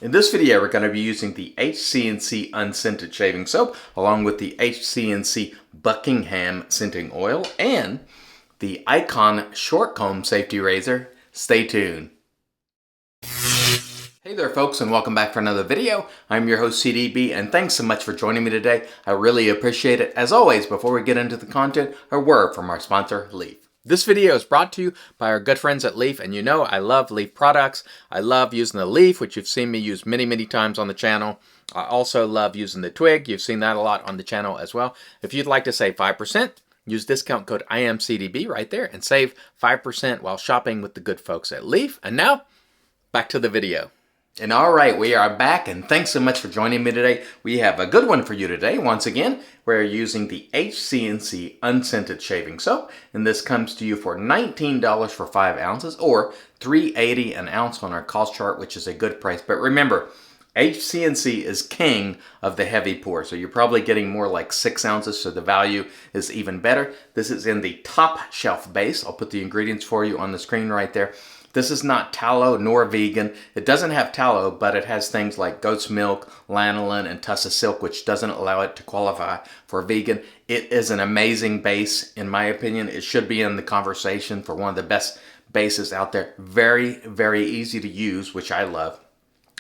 In this video, we're going to be using the HC&C unscented shaving soap along with the HC&C Buckingham scenting oil and the iKon short comb safety razor. Stay tuned. Hey there folks, and welcome back for another video. I'm your host CDB, and thanks so much for joining me today. I really appreciate it. As always, before we get into the content, a word from our sponsor, Leaf. This video is brought to you by our good friends at Leaf, and you know I love Leaf products. I love using the Leaf, which you've seen me use many times on the channel. I also love using the Twig. You've seen that a lot on the channel as well. If you'd like to save 5%, use discount code IAMCDB right there and save 5% while shopping with the good folks at Leaf. And now, back to the video. And all right, we are back, and thanks so much for joining me today. We have a good one for you today. Once again, we're using the HC&C unscented shaving soap, and this comes to you for $19 for 5 ounces or $3.80 an ounce on our cost chart, which is a good price. But remember, HC&C is king of the heavy pour, so you're probably getting more like 6 ounces, so the value is even better. This is in the top shelf base. I'll put the ingredients for you on the screen right there. This is not tallow nor vegan. It doesn't have tallow, but it has things like goat's milk, lanolin, and tussa silk, which doesn't allow it to qualify for vegan. It is an amazing base, in my opinion. It should be in the conversation for one of the best bases out there. Very easy to use, which I love.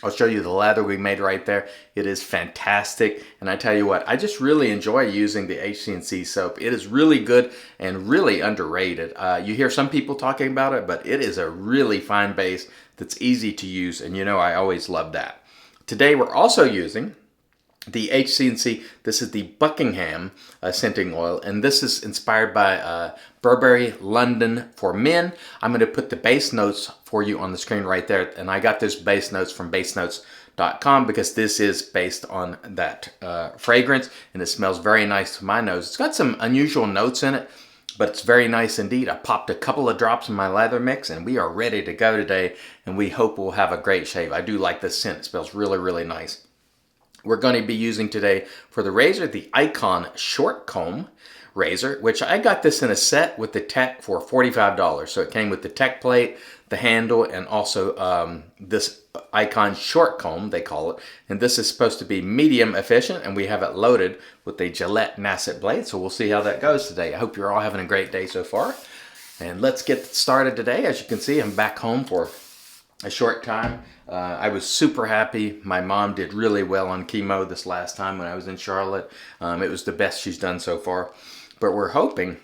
I'll show you the lather we made right there. It is fantastic, and I tell you what, I just really enjoy using the HC&C soap. It is really good and really underrated. You hear some people talking about it, but it is a really fine base that's easy to use, and you know I always love that. Today we're also using the HC&C, this is the Buckingham scenting oil, and this is inspired by Burberry London for Men. I'm going to put the base notes for you on the screen right there, and I got this base notes from basenotes.com because this is based on that fragrance, and it smells very nice to my nose. It's got some unusual notes in it, but it's very nice indeed. I popped a couple of drops in my lather mix, and we are ready to go today, and we hope we'll have a great shave. I do like this scent. It smells really nice. We're going to be using today for the razor the iKon short comb razor, which I got this in a set with the tech for $45. So it came with the tech plate, the handle, and also this iKon short comb, they call it. And this is supposed to be medium efficient, and we have it loaded with a Gillette Nasset blade. So we'll see how that goes today. I hope you're all having a great day so far. And let's get started today. As you can see, I'm back home for a short time. I was super happy. My mom did really well on chemo this last time when I was in Charlotte. It was the best she's done so far. But we're hoping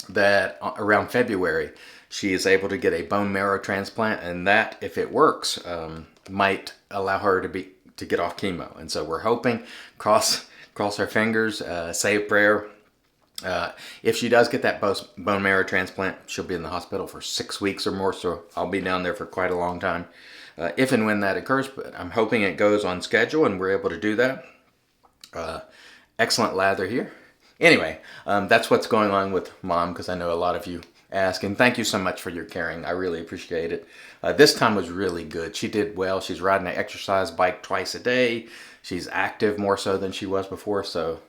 that around February she is able to get a bone marrow transplant, and that, if it works, might allow her to get off chemo. And so we're hoping, cross our fingers, say a prayer. If she does get that bone marrow transplant, she'll be in the hospital for 6 weeks or more, so I'll be down there for quite a long time. If and when that occurs, but I'm hoping it goes on schedule and we're able to do that. Excellent lather here. Anyway, that's what's going on with Mom, because I know a lot of you ask, and thank you so much for your caring. I really appreciate it. This time was really good. She did well. She's riding an exercise bike twice a day. She's active more so than she was before, so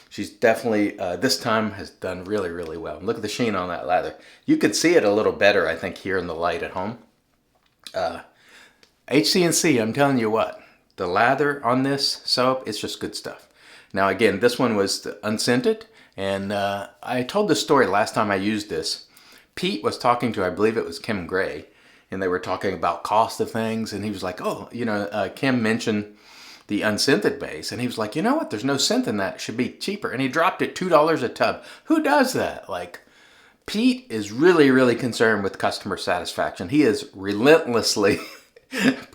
she's definitely, this time has done really well. Look at the sheen on that lather. You could see it a little better, I think, here in the light at home. HC&C, I'm telling you what, the lather on this soap, it's just good stuff. Now again, this one was unscented, and I told this story last time I used this. Pete was talking to, I believe it was Kim Gray, and they were talking about cost of things, and he was like, oh, you know, Kim mentioned the unscented base, and he was like, you know what, there's no scent in that, it should be cheaper, and he dropped it $2 a tub. Who does that? Like, Pete is really concerned with customer satisfaction. He is relentlessly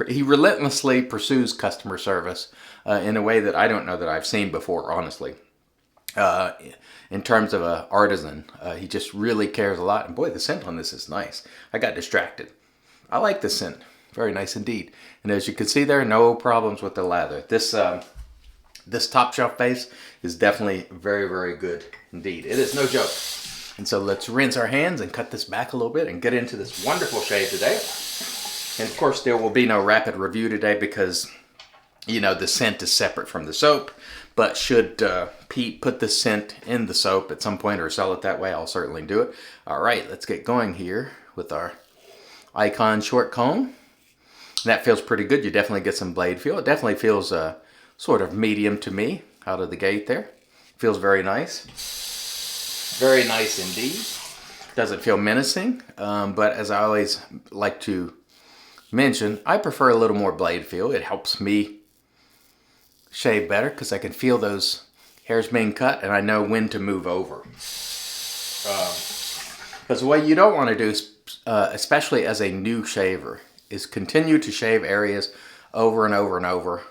he relentlessly pursues customer service in a way that I don't know that I've seen before, honestly. In terms of an artisan, he just really cares a lot, and boy, the scent on this is nice. I got distracted. I like the scent. Very nice indeed. And as you can see there, no problems with the lather. This top shelf base is definitely very good indeed. It is no joke. And so let's rinse our hands and cut this back a little bit and get into this wonderful shave today. And of course there will be no rapid review today because, you know, the scent is separate from the soap. But should Pete put the scent in the soap at some point or sell it that way, I'll certainly do it. All right, let's get going here with our iKon short comb. That feels pretty good. You definitely get some blade feel. It definitely feels sort of medium to me out of the gate there. Feels very nice. Very nice indeed. Doesn't feel menacing, but as I always like to mention, I prefer a little more blade feel. It helps me shave better because I can feel those hairs being cut and I know when to move over. Because what you don't want to do, especially as a new shaver, is continue to shave areas over and over and over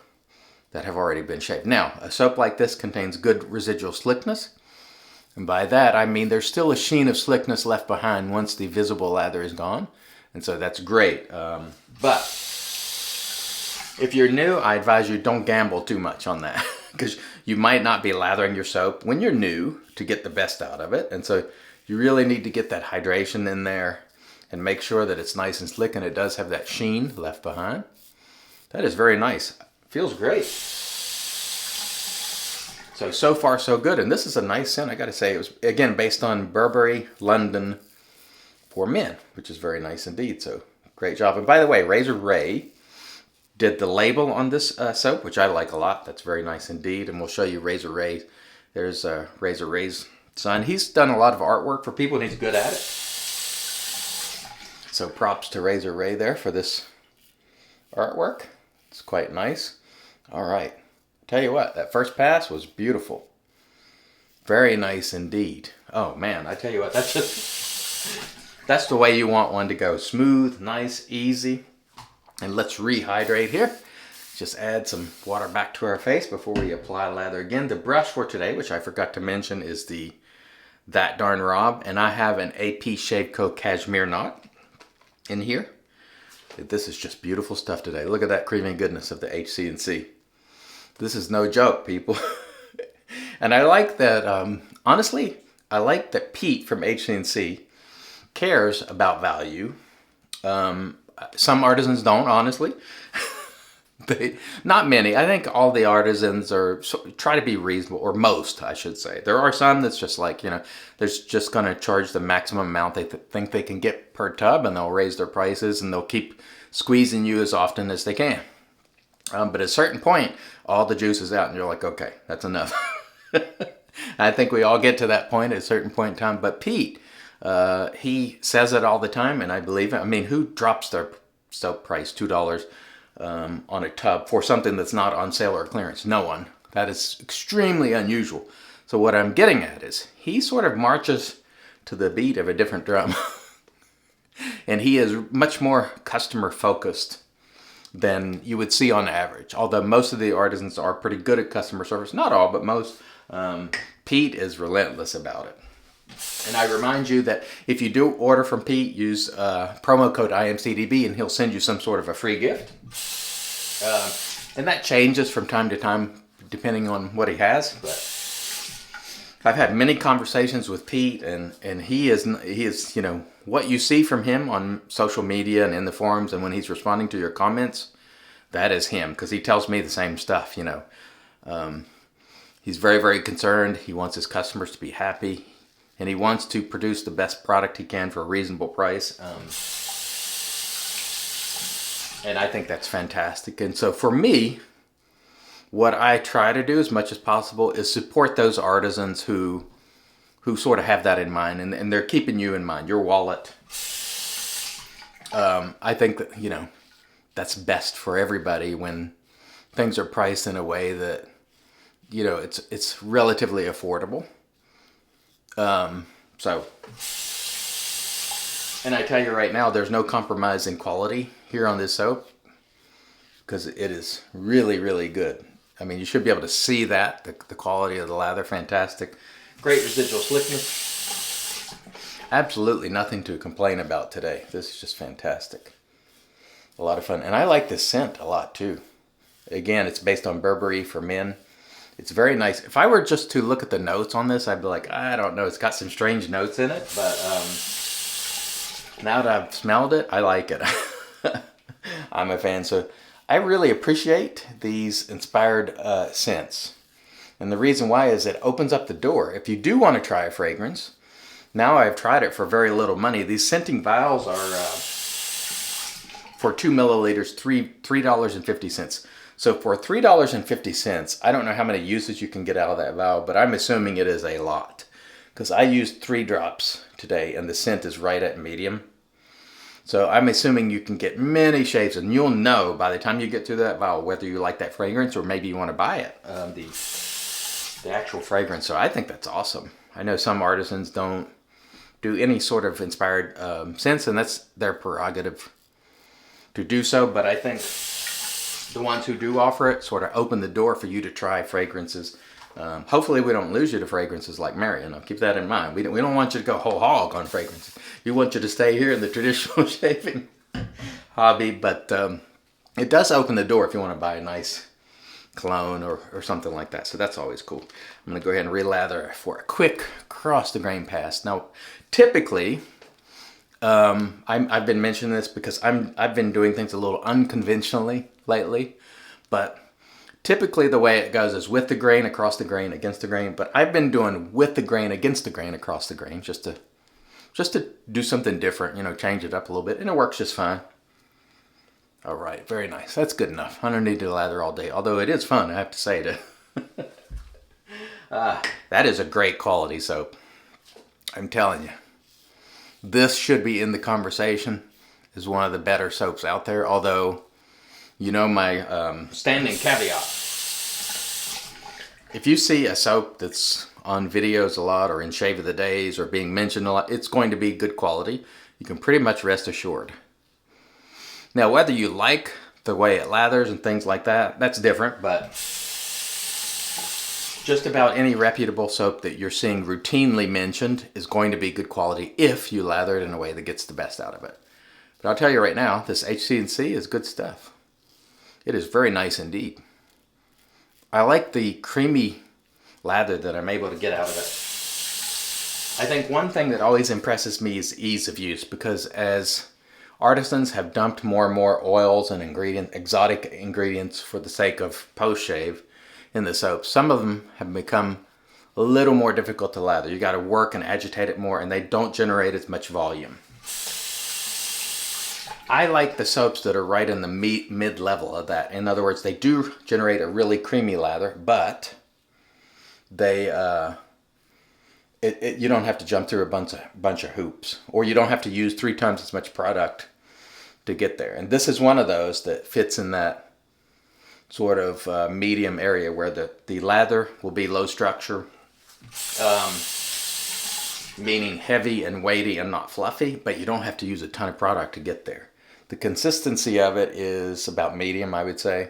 that have already been shaved. Now, a soap like this contains good residual slickness. And by that, I mean there's still a sheen of slickness left behind once the visible lather is gone. And so that's great. But if you're new, I advise you don't gamble too much on that. Because you might not be lathering your soap when you're new to get the best out of it. And so you really need to get that hydration in there and make sure that it's nice and slick and it does have that sheen left behind. That is very nice. Feels great. So far so good, and this is a nice scent. I gotta say, it was, again, based on Burberry London for men, which is very nice indeed, so great job. And by the way, Razor Ray did the label on this soap, which I like a lot. That's very nice indeed, and we'll show you Razor Ray. There's Razor Ray's son. He's done a lot of artwork for people, and he's good at it. So props to Razor Ray there for this artwork. It's quite nice. All right. Tell you what, that first pass was beautiful. Very nice indeed. Oh man, I tell you what, that's the way you want one to go. Smooth, nice, easy. And let's rehydrate here. Just add some water back to our face before we apply lather again. The brush for today, which I forgot to mention, is the That Darn Rob. And I have an AP Shave Co. Cashmere knot in here. This is just beautiful stuff today. Look at that creamy goodness of the HC&C. This is no joke, people. And I like that, honestly, I like that Pete from HC&C cares about value. Some artisans don't, honestly. Not many. I think all the artisans try to be reasonable, or most, I should say. There are some that's just like, they're just going to charge the maximum amount they think they can get per tub, and they'll raise their prices, and they'll keep squeezing you as often as they can. But at a certain point, all the juice is out and you're like, okay, that's enough. I think we all get to that point at a certain point in time. But Pete, he says it all the time, and I believe it. I mean, who drops their soap price $2 on a tub for something that's not on sale or clearance? No one. That is extremely unusual. So what I'm getting at is he sort of marches to the beat of a different drum. And he is much more customer focused than you would see on average. Although most of the artisans are pretty good at customer service. Not all, but most. Pete is relentless about it. And I remind you that if you do order from Pete, use promo code IAMCDB and he'll send you some sort of a free gift. And that changes from time to time depending on what he has. But I've had many conversations with Pete, and he is what you see from him on social media and in the forums and when he's responding to your comments, that is him, because he tells me the same stuff. He's very, very concerned. He wants his customers to be happy, and he wants to produce the best product he can for a reasonable price. And I think that's fantastic. And so for me, what I try to do as much as possible is support those artisans who sort of have that in mind, and they're keeping you in mind, your wallet. I think that, that's best for everybody when things are priced in a way that, it's relatively affordable. And I tell you right now, there's no compromise in quality here on this soap, because it is really, really good. I mean, you should be able to see that, the quality of the lather, fantastic. Great residual slickness. Absolutely nothing to complain about today. This is just fantastic. A lot of fun. And I like this scent a lot too. Again, it's based on Burberry for men. It's very nice. If I were just to look at the notes on this, I'd be like, I don't know. It's got some strange notes in it. But now that I've smelled it, I like it. I'm a fan. So I really appreciate these inspired scents. And the reason why is it opens up the door. If you do want to try a fragrance, now I've tried it for very little money. These scenting vials are For 2 milliliters, $3.50. So for $3.50, I don't know how many uses you can get out of that valve, but I'm assuming it is a lot. Because I used 3 drops today, and the scent is right at medium. So I'm assuming you can get many shaves, and you'll know by the time you get through that valve whether you like that fragrance or maybe you want to buy it, the actual fragrance. So I think that's awesome. I know some artisans don't do any sort of inspired scents, and that's their prerogative to do so. But I think the ones who do offer it sort of open the door for you to try fragrances. Hopefully we don't lose you to fragrances like Marion. I'll keep that in mind. We don't want you to go whole hog on fragrances. We want you to stay here in the traditional shaving hobby, but it does open the door if you want to buy a nice cologne or something like that. So that's always cool. I'm going to go ahead and relather for a quick cross the grain pass. Now, typically, I've been mentioning this because I've been doing things a little unconventionally lately, but typically the way it goes is with the grain, across the grain, against the grain. But I've been doing with the grain, against the grain, across the grain, just to do something different, you know, change it up a little bit, and it works just fine. All right, very nice. That's good enough. I don't need to lather all day, although it is fun, I have to say. That is a great quality soap. I'm telling you. This should be in the conversation as one of the better soaps out there, although, you know my standing caveat. If you see a soap that's on videos a lot or in Shave of the Days or being mentioned a lot, it's going to be good quality. You can pretty much rest assured. Now, whether you like the way it lathers and things like that, that's different, but just about any reputable soap that you're seeing routinely mentioned is going to be good quality if you lather it in a way that gets the best out of it. But I'll tell you right now, this HC&C is good stuff. It is very nice indeed. I like the creamy lather that I'm able to get out of it. I think one thing that always impresses me is ease of use, because as artisans have dumped more and more oils and exotic ingredients for the sake of post-shave in the soap, some of them have become a little more difficult to lather. You got to work and agitate it more, and they don't generate as much volume. I like the soaps that are right in the mid-level of that. In other words, they do generate a really creamy lather, but they you don't have to jump through a bunch of hoops, or you don't have to use 3 times as much product to get there. And this is one of those that fits in that sort of medium area where the lather will be low structure, meaning heavy and weighty and not fluffy, but you don't have to use a ton of product to get there. The consistency of it is about medium, I would say.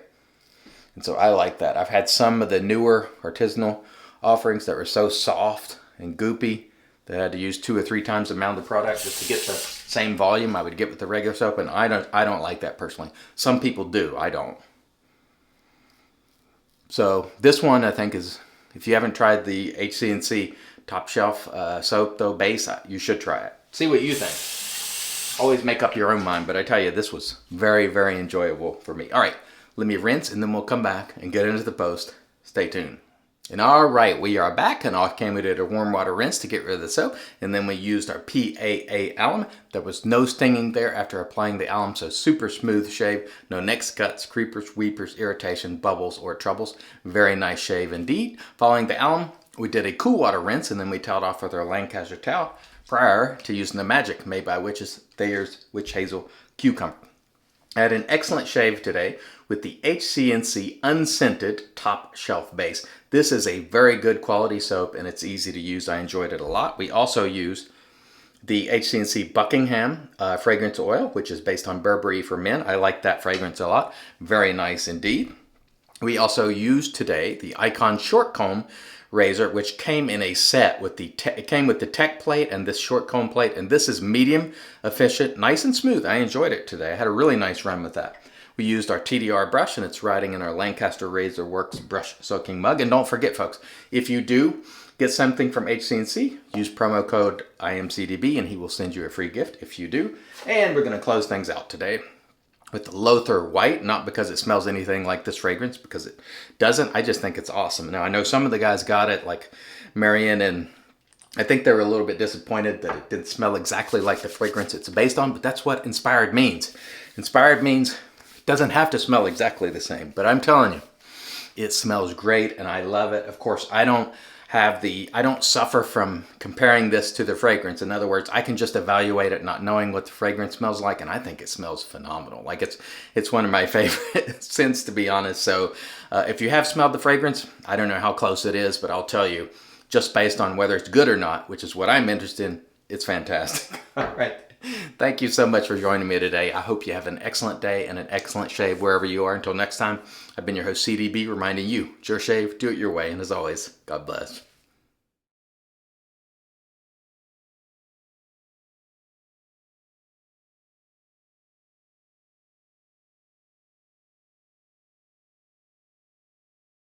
And so I like that. I've had some of the newer artisanal offerings that were so soft and goopy that I had to use 2 or 3 times the amount of product just to get the same volume I would get with the regular soap, and I don't like that personally. Some people do, I don't. So this one I think is, if you haven't tried the HC&C Top Shelf soap though, base, you should try it. See what you think. Always make up your own mind, but I tell you, this was very, very enjoyable for me. All right, let me rinse and then we'll come back and get into the post. Stay tuned. And all right, we are back, and off cam we did a warm water rinse to get rid of the soap, and then we used our PAA alum. There was no stinging there after applying the alum, so super smooth shave, no necks, cuts, creepers, weepers, irritation, bubbles, or troubles. Very nice shave indeed. Following the alum, we did a cool water rinse, and then we toweled off with our Lancaster towel prior to using the Magic made by Thayer's Witch Hazel Cucumber. I had an excellent shave today with the HC&C Unscented Top Shelf Base. This is a very good quality soap, and it's easy to use. I enjoyed it a lot. We also used the HC&C Buckingham fragrance oil, which is based on Burberry for men. I like that fragrance a lot. Very nice indeed. We also used today the iKon short comb razor, which came in a set with it came with the tech plate and this short comb plate, and this is medium efficient, nice and smooth. I enjoyed it today. I had a really nice run with that. We used our TDR brush, and it's riding in our Lancaster Razor Works brush soaking mug. And don't forget, folks, if you do get something from HC&C, use promo code IAMCDB and he will send you a free gift if you do. And we're going to close things out today with the Løthur White, not because it smells anything like this fragrance, because it doesn't. I just think it's awesome. Now, I know some of the guys got it, like Marion and I think they were a little bit disappointed that it didn't smell exactly like the fragrance it's based on, but that's what inspired means. Inspired means it doesn't have to smell exactly the same, but I'm telling you, it smells great and I love it. Of course, I don't suffer from comparing this to the fragrance. In other words, I can just evaluate it not knowing what the fragrance smells like, and I think it smells phenomenal. Like it's one of my favorite scents, to be honest. So if you have smelled the fragrance, I don't know how close it is, but I'll tell you, just based on whether it's good or not, which is what I'm interested in, it's fantastic. All right. Thank you so much for joining me today. I hope you have an excellent day and an excellent shave wherever you are. Until next time, I've been your host, CDB, reminding you, it's your shave, do it your way. And as always, God bless.